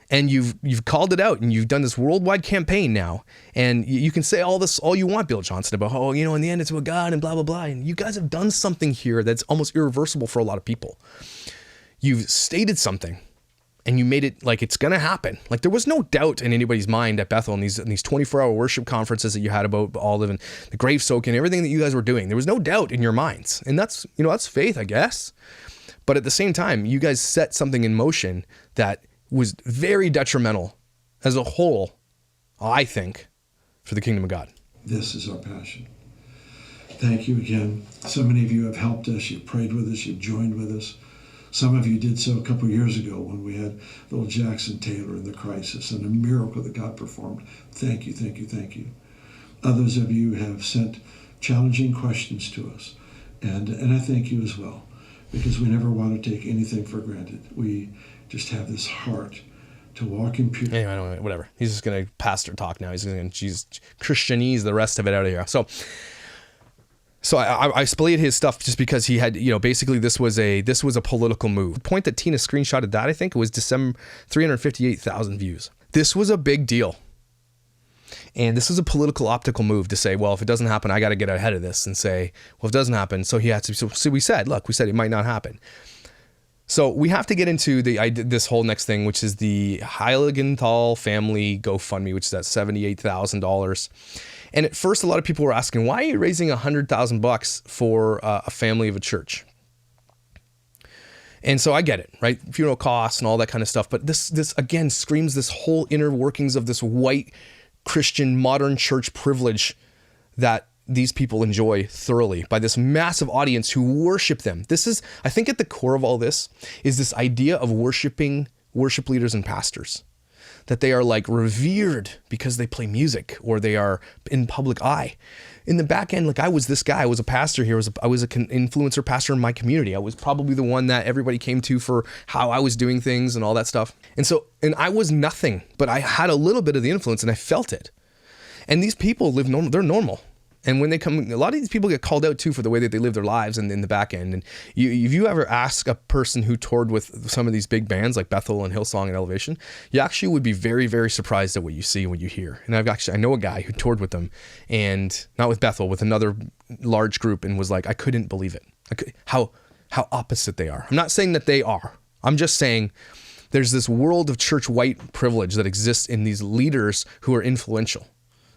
and you've called it out, and you've done this worldwide campaign now, and you can say all you want, Bill Johnson, about, in the end it's about God and blah, blah, blah. And you guys have done something here that's almost irreversible for a lot of people. You've stated something, and you made it like it's going to happen. Like there was no doubt in anybody's mind at Bethel in these 24-hour worship conferences that you had about Olive and the grave soaking, everything that you guys were doing. There was no doubt in your minds. And that's faith, I guess. But at the same time, you guys set something in motion that was very detrimental as a whole, I think, for the kingdom of God. This is our passion. Thank you again. So many of you have helped us. You've prayed with us. You've joined with us. Some of you did so a couple years ago when we had little Jackson Taylor in the crisis and a miracle that God performed. Thank you, thank you, thank you. Others of you have sent challenging questions to us. And I thank you as well, because we never want to take anything for granted. We just have this heart to walk in purity. Anyway, whatever. He's just going to pastor talk now. He's going to Christianese the rest of it out of here. So I splayed his stuff just because he had, basically this was a political move. The point that Tina screenshotted that, I think it was December, 358,000 views. This was a big deal. And this was a political optical move to say, well, if it doesn't happen, I got to get ahead of this and say, well, if it doesn't happen, so he had to. So we said it might not happen. So we have to get into this whole next thing, which is the Heiligenthal family GoFundMe, which is at $78,000. And at first, a lot of people were asking, why are you raising $100,000 for a family of a church? And so I get it, right? Funeral costs and all that kind of stuff. But this again screams this whole inner workings of this white Christian modern church privilege that these people enjoy thoroughly by this massive audience who worship them. This is, I think at the core of all this is this idea of worship leaders and pastors, that they are like revered because they play music or they are in public eye. In the back end, like I was this guy, I was a pastor here. I was an influencer pastor in my community. I was probably the one that everybody came to for how I was doing things and all that stuff. And I was nothing, but I had a little bit of the influence and I felt it. And these people live normal, they're normal. And when they come, a lot of these people get called out too for the way that they live their lives and in the back end. And if you ever ask a person who toured with some of these big bands like Bethel and Hillsong and Elevation, you actually would be very, very surprised at what you see and what you hear. And I know a guy who toured with them, and not with Bethel, with another large group, and was like, I couldn't believe it. How opposite they are. I'm not saying that they are. I'm just saying there's this world of church white privilege that exists in these leaders who are influential.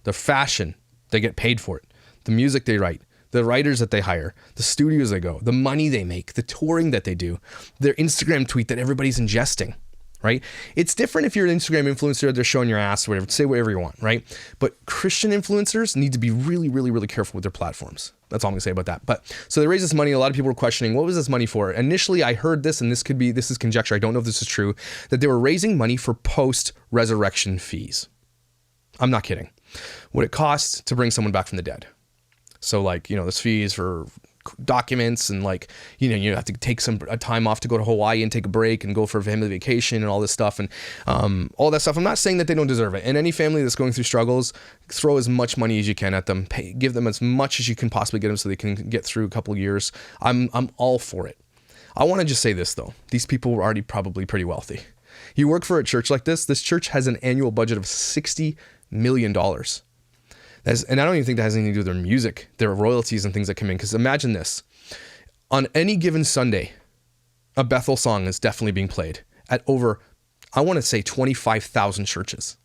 Their fashion, they get paid for it. The music they write, the writers that they hire, the studios they go, the money they make, the touring that they do, their Instagram tweet that everybody's ingesting, right? It's different if you're an Instagram influencer, they're showing your ass or whatever, say whatever you want, right? But Christian influencers need to be really, really, really careful with their platforms. That's all I'm gonna say about that. But so they raised this money. A lot of people were questioning, what was this money for? Initially, I heard this, and this is conjecture. I don't know if this is true, that they were raising money for post-resurrection fees. I'm not kidding. What it costs to bring someone back from the dead. So there's fees for documents and you have to take a time off to go to Hawaii and take a break and go for a family vacation and all this stuff and all that stuff. I'm not saying that they don't deserve it. And any family that's going through struggles, throw as much money as you can at them. Give them as much as you can possibly get them so they can get through a couple of years. I'm all for it. I want to just say this though. These people were already probably pretty wealthy. You work for a church like this. This church has an annual budget of $60 million. And I don't even think that has anything to do with their music, their royalties and things that come in. Because imagine this. On any given Sunday, a Bethel song is definitely being played at over, I want to say 25,000 churches.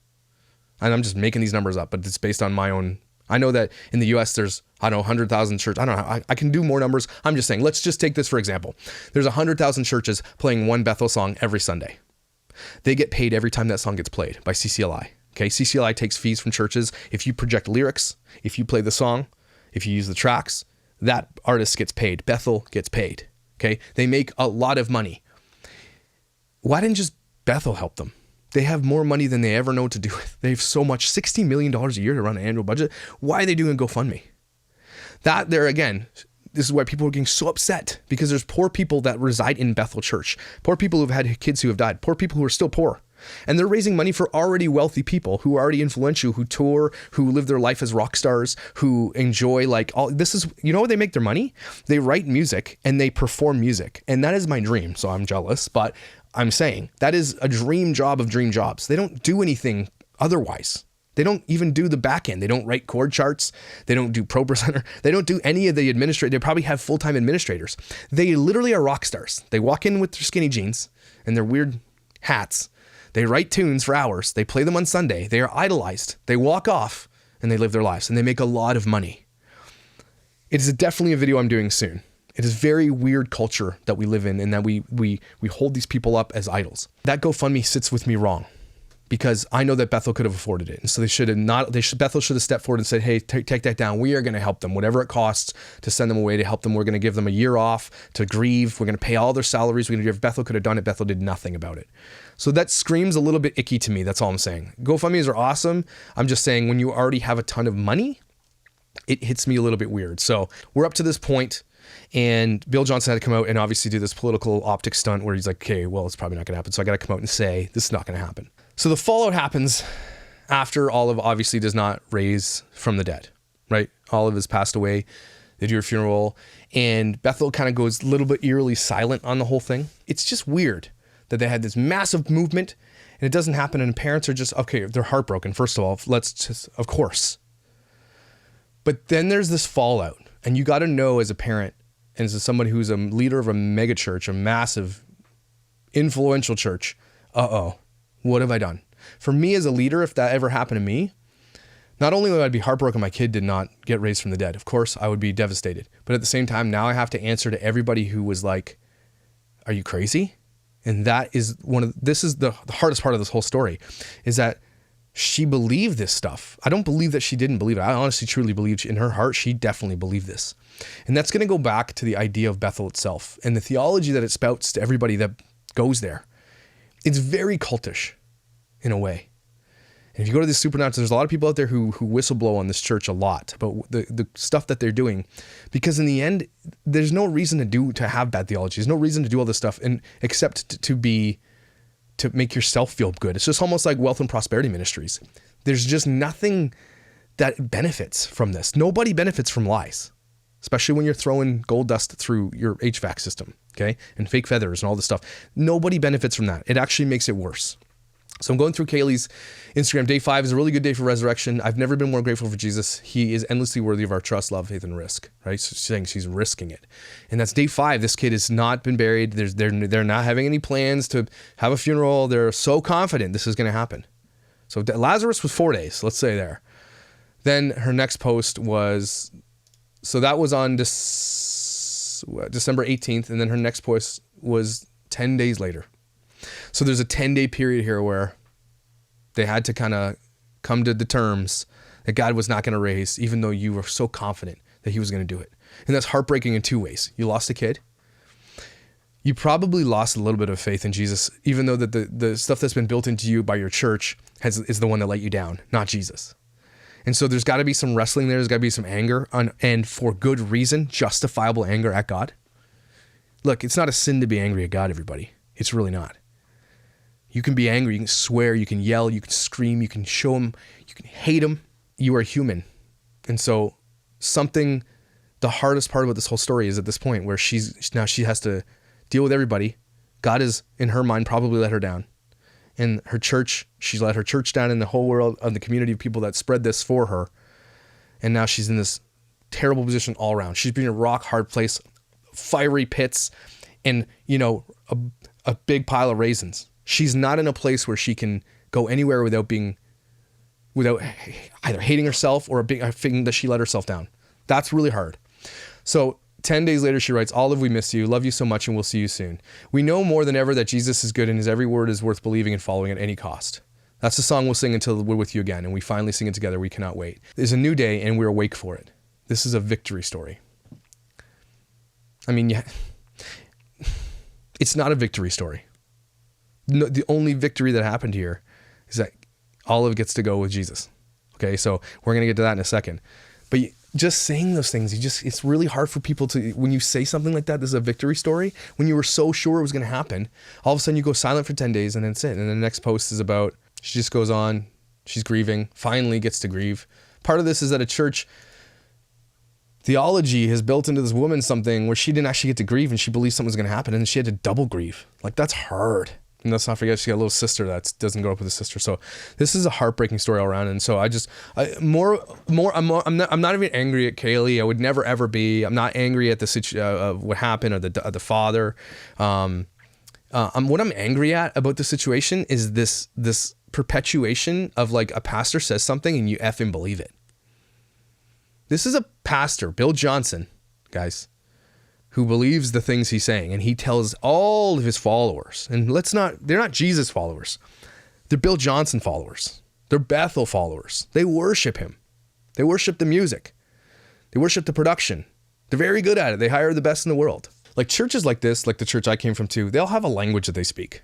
And I'm just making these numbers up, but it's based on my own. I know that in the US there's, 100,000 churches. I don't know. I can do more numbers. I'm just saying, let's just take this for example. There's 100,000 churches playing one Bethel song every Sunday. They get paid every time that song gets played by CCLI. Okay, CCLI takes fees from churches. If you project lyrics, if you play the song, if you use the tracks, that artist gets paid. Bethel gets paid. Okay, they make a lot of money. Why didn't just Bethel help them? They have more money than they ever know what to do with. They have so much, $60 million a year to run an annual budget. Why are they doing a GoFundMe? That there again, this is why people are getting so upset, because there's poor people that reside in Bethel Church, poor people who've had kids who have died, poor people who are still poor. And they're raising money for already wealthy people who are already influential, who tour, who live their life as rock stars, who enjoy like all this is, you know how they make their money? They write music and they perform music. And that is my dream. So I'm jealous, but I'm saying that is a dream job of dream jobs. They don't do anything otherwise. They don't even do the back end. They don't write chord charts. They don't do Pro Presenter. They don't do any of the administrative. They probably have full-time administrators. They literally are rock stars. They walk in with their skinny jeans and their weird hats. They write tunes for hours. They play them on Sunday. They are idolized. They walk off and they live their lives and they make a lot of money. It is definitely a video I'm doing soon. It is very weird culture that we live in, and that we hold these people up as idols. That GoFundMe sits with me wrong, because I know that Bethel could have afforded it. And so they should have not, Bethel should have stepped forward and said, hey, take that down. We are going to help them, whatever it costs to send them away, to help them. We're going to give them a year off to grieve. We're going to pay all their salaries. We're going to give, Bethel could have done it. Bethel did nothing about it. So that screams a little bit icky to me. That's all I'm saying. GoFundMes are awesome. I'm just saying, when you already have a ton of money, it hits me a little bit weird. So we're up to this point, and Bill Johnson had to come out and obviously do this political optic stunt where he's like, okay, well, it's probably not going to happen. So I got to come out and say, this is not going to happen. So the fallout happens after Olive obviously does not raise from the dead, right? Olive has passed away. They do her funeral, and Bethel kind of goes a little bit eerily silent on the whole thing. It's just weird that they had this massive movement and it doesn't happen, and parents are just, okay, they're heartbroken. First of all, let's just, of course. But then there's this fallout, and you got to know as a parent and as somebody who's a leader of a mega church, a massive influential church, what have I done? For me as a leader, if that ever happened to me, not only would I be heartbroken my kid did not get raised from the dead, of course I would be devastated. But at the same time, now I have to answer to everybody who was like, are you crazy? And that is this is the hardest part of this whole story, is that she believed this stuff. I don't believe that she didn't believe it. I honestly, truly believe in her heart, she definitely believed this. And that's going to go back to the idea of Bethel itself and the theology that it spouts to everybody that goes there. It's very cultish in a way. And if you go to the supernatural, there's a lot of people out there who whistleblow on this church a lot about the stuff that they're doing, because in the end, there's no reason to have bad theology. There's no reason to do all this stuff, and except to make yourself feel good. It's just almost like wealth and prosperity ministries. There's just nothing that benefits from this. Nobody benefits from lies, especially when you're throwing gold dust through your HVAC system, okay? And fake feathers and all this stuff. Nobody benefits from that. It actually makes it worse. So I'm going through Kaylee's Instagram. Day 5 is a really good day for resurrection. I've never been more grateful for Jesus. He is endlessly worthy of our trust, love, faith, and risk, right? So she's saying she's risking it. And that's day 5. This kid has not been buried. They're not having any plans to have a funeral. They're so confident this is going to happen. So Lazarus was 4 days, let's say there. Then her next post was, so that was on December 18th. And then her next post was 10 days later. So there's a 10-day period here where they had to kind of come to the terms that God was not going to raise, even though you were so confident that he was going to do it. And that's heartbreaking in 2 ways. You lost a kid. You probably lost a little bit of faith in Jesus, even though the stuff that's been built into you by your church is the one that let you down, not Jesus. And so there's got to be some wrestling there. There's got to be some anger, and for good reason, justifiable anger at God. Look, it's not a sin to be angry at God, everybody. It's really not. You can be angry, you can swear, you can yell, you can scream, you can show him, you can hate him. You are human. And so the hardest part about this whole story is at this point where she has to deal with everybody. God is, in her mind, probably let her down. In her church, she's let her church down, in the whole world of the community of people that spread this for her. And now she's in this terrible position all around. She's been in a rock hard place, fiery pits, and, a big pile of raisins. She's not in a place where she can go anywhere without either hating herself or feeling that she let herself down. That's really hard. So 10 days later, she writes, Olive, we miss you. Love you so much, and we'll see you soon. We know more than ever that Jesus is good, and his every word is worth believing and following at any cost. That's the song we'll sing until we're with you again, and we finally sing it together. We cannot wait. There's a new day, and we're awake for it. This is a victory story. I mean, it's not a victory story. no, the only victory that happened here is that Olive gets to go with Jesus. Okay, so we're going to get to that in a second. But just saying those things, it's really hard for people to, when you say something like that, this is a victory story, when you were so sure it was going to happen, all of a sudden you go silent for 10 days and then that's it. And then the next post is about, she just goes on, she's grieving, finally gets to grieve. Part of this is that a church theology has built into this woman something where she didn't actually get to grieve and she believed something was going to happen and she had to double grieve. Like, that's hard. And let's not forget, she got a little sister that doesn't grow up with a sister. So this is a heartbreaking story all around. And so I'm not even angry at Kaylee. I would never ever be. I'm not angry at the what happened or the father. What I'm angry at about the situation is this perpetuation of, like, a pastor says something and you effing believe it. This is a pastor, Bill Johnson, guys, who believes the things he's saying, and he tells all of his followers, and they're not Jesus followers. They're Bill Johnson followers. They're Bethel followers. They worship him. They worship the music. They worship the production. They're very good at it. They hire the best in the world. Like, churches like this, like the church I came from too, they'll have a language that they speak.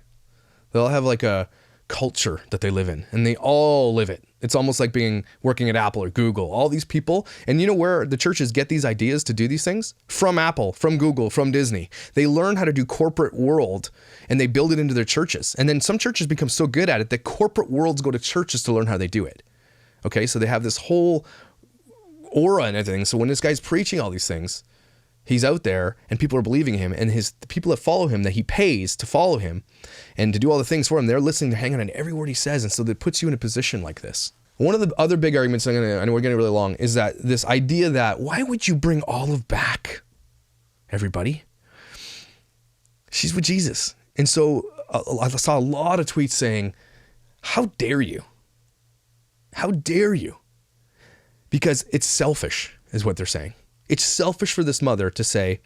They'll have like a culture that they live in, and they all live it. It's almost like working at Apple or Google, all these people. And you know where the churches get these ideas to do these things? From Apple, from Google, from Disney. They learn how to do corporate world and they build it into their churches. And then some churches become so good at it that corporate worlds go to churches to learn how they do it. Okay, so they have this whole aura and everything. So when this guy's preaching all these things, he's out there and people are believing him, and the people that follow him, that he pays to follow him and to do all the things for him, they're listening, they're hanging on every word he says. And so that puts you in a position like this. One of the other big arguments, I know we're getting really long, is that this idea that, why would you bring Olive back, everybody? She's with Jesus. And so I saw a lot of tweets saying, how dare you? How dare you? Because it's selfish, is what they're saying. It's selfish for this mother to say,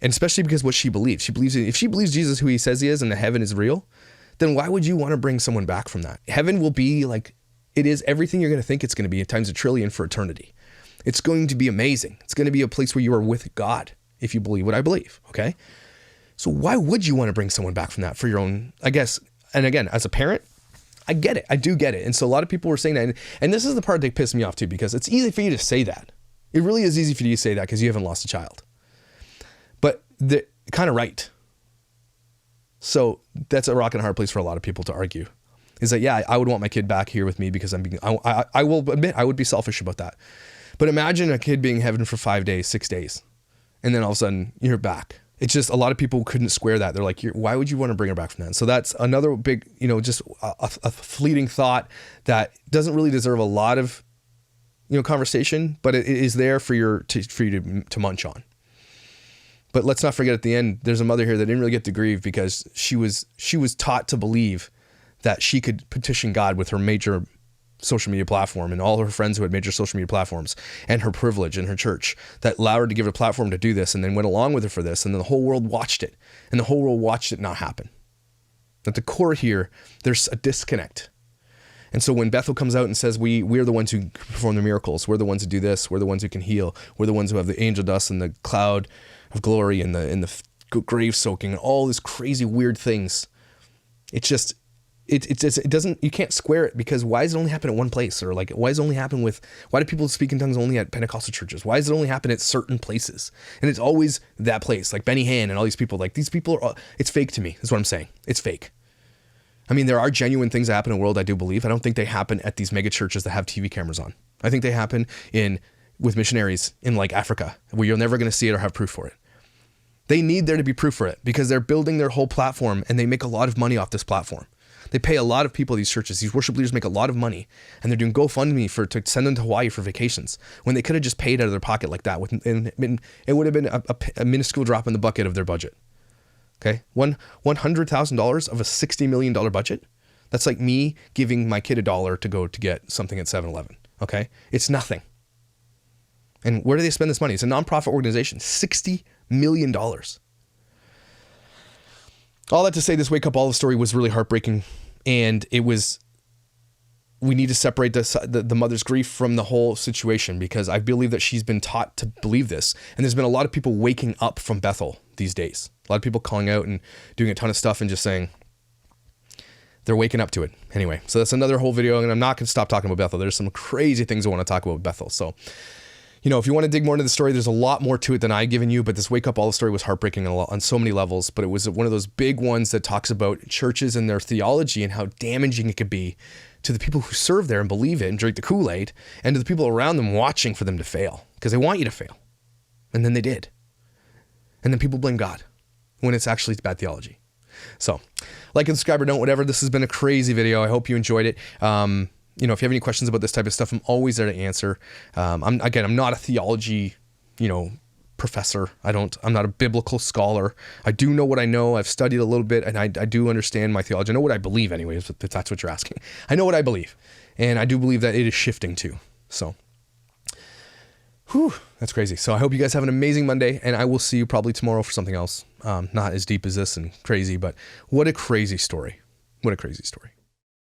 and especially because what she believes. If she believes Jesus, who he says he is, and that heaven is real, then why would you want to bring someone back from that? Heaven will be like, it is everything you're going to think it's going to be times a trillion for eternity. It's going to be amazing. It's going to be a place where you are with God, if you believe what I believe, okay? So why would you want to bring someone back from that for your own, I guess, and again, as a parent, I get it. I do get it. And so a lot of people were saying that, and this is the part that pissed me off too, because it's easy for you to say that. It really is easy for you to say that because you haven't lost a child. But they're kind of right. So that's a rock and a hard place for a lot of people to argue. Is that, yeah, I would want my kid back here with me because I will admit I would be selfish about that. But imagine a kid being in heaven for 5 days, 6 days, and then all of a sudden you're back. It's just a lot of people couldn't square that. They're like, why would you want to bring her back from that? So that's another big, just a fleeting thought that doesn't really deserve a lot of conversation, but it is there for you to munch on. But let's not forget, at the end, there's a mother here that didn't really get to grieve because she was taught to believe that she could petition God with her major social media platform and all her friends who had major social media platforms and her privilege in her church that allowed her to give her a platform to do this, and then went along with her for this. And then the whole world watched it, and the whole world watched it not happen. At the core here, there's a disconnect. And so when Bethel comes out and says, we're the ones who perform the miracles, we're the ones who do this, we're the ones who can heal, we're the ones who have the angel dust and the cloud of glory and the grave soaking and all these crazy weird things, it doesn't, you can't square it, because why does it only happen at one place? Or like, why does it only happen why do people speak in tongues only at Pentecostal churches? Why does it only happen at certain places? And it's always that place, like Benny Hinn and all these people. Like, these people are, it's fake to me, is what I'm saying. It's fake. I mean, there are genuine things that happen in the world, I do believe. I don't think they happen at these mega churches that have TV cameras on. I think they happen with missionaries in like Africa, where you're never going to see it or have proof for it. They need there to be proof for it because they're building their whole platform and they make a lot of money off this platform. They pay a lot of people, these churches, these worship leaders make a lot of money, and they're doing GoFundMe to send them to Hawaii for vacations when they could have just paid out of their pocket like that. And it would have been a minuscule drop in the bucket of their budget. Okay, $100,000 of a $60 million budget. That's like me giving my kid $1 to go to get something at 7-Eleven. Okay, it's nothing. And where do they spend this money? It's a nonprofit organization. $60 million. All that to say, this Wake Up Olive story was really heartbreaking, and we need to separate the mother's grief from the whole situation, because I believe that she's been taught to believe this, and there's been a lot of people waking up from Bethel these days. A lot of people calling out and doing a ton of stuff and just saying, they're waking up to it. Anyway, so that's another whole video, and I'm not going to stop talking about Bethel. There's some crazy things I want to talk about with Bethel. So, if you want to dig more into the story, there's a lot more to it than I've given you, but this Wake Up Olive story was heartbreaking on so many levels, but it was one of those big ones that talks about churches and their theology and how damaging it could be to the people who serve there and believe it and drink the Kool-Aid, and to the people around them watching for them to fail, because they want you to fail. And then they did. And then people blame God when it's actually bad theology. So, like and subscribe or don't, whatever. This has been a crazy video. I hope you enjoyed it. If you have any questions about this type of stuff, I'm always there to answer. I'm not a theology, professor. I'm not a biblical scholar. I do know what I know. I've studied a little bit, and I do understand my theology. I know what I believe anyways, if that's what you're asking. I know what I believe, and I do believe that it is shifting too. So, that's crazy. So I hope you guys have an amazing Monday, and I will see you probably tomorrow for something else. Not as deep as this and crazy, but what a crazy story. What a crazy story.